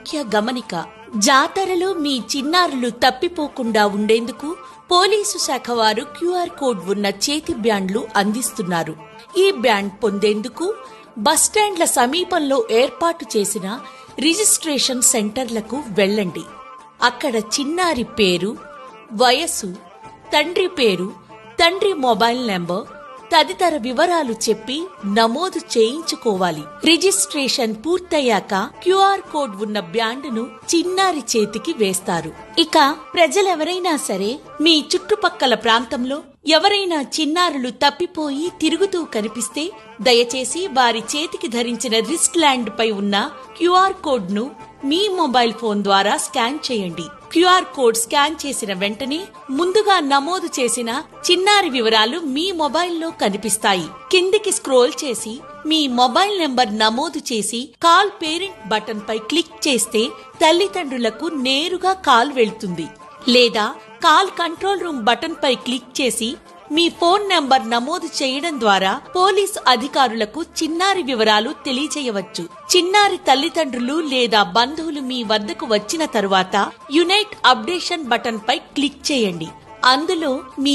ముఖ్య గమనిక. జాతరలో మీ చిన్నారులు తప్పిపోకుండా ఉండేందుకు పోలీసు శాఖ వారు క్యూఆర్ కోడ్ ఉన్న చేతి బ్యాండ్లు అందిస్తున్నారు. ఈ బ్యాండ్ పొందేందుకు బస్టాండ్ల సమీపంలో ఏర్పాటు చేసిన రిజిస్ట్రేషన్ సెంటర్లకు వెళ్ళండి. అక్కడ చిన్నారి పేరు, వయస్సు, తండ్రి పేరు, తండ్రి మొబైల్ నెంబర్ తదితర వివరాలు చెప్పి నమోదు చేయించుకోవాలి. రిజిస్ట్రేషన్ పూర్తయ్యాక క్యూఆర్ కోడ్ ఉన్న బ్యాండును చిన్నారి చేతికి వేస్తారు. ఇక ప్రజలెవరైనా సరే మీ చుట్టుపక్కల ప్రాంతంలో ఎవరైనా చిన్నారులు తప్పిపోయి తిరుగుతూ కనిపిస్తే దయచేసి వారి చేతికి ధరించిన రిస్ట్ ల్యాండ్ పై ఉన్న క్యూఆర్ కోడ్ ను మీ మొబైల్ ఫోన్ ద్వారా స్కాన్ చేయండి. క్యూఆర్ కోడ్ స్కాన్ చేసిన వెంటనే ముందుగా నమోదు చేసిన చిన్నారి వివరాలు మీ మొబైల్లో కనిపిస్తాయి. కిందికి స్క్రోల్ చేసి మీ మొబైల్ నెంబర్ నమోదు చేసి కాల్ పేరెంట్ బటన్ పై క్లిక్ చేస్తే తల్లిదండ్రులకు నేరుగా కాల్ వెళ్తుంది. లేదా కాల్ కంట్రోల్ రూమ్ బటన్ పై క్లిక్ చేసి మీ ఫోన్ నంబర్ నమోదు చేయడం ద్వారా పోలీసు అధికారులకు చిన్నారి వివరాలు తెలియజేయవచ్చు. చిన్నారి తల్లిదండ్రులు లేదా బంధువులు మీ వద్దకు వచ్చిన తరువాత యునైట్ అప్డేషన్ బటన్ పై క్లిక్ చేయండి. అందులో మీ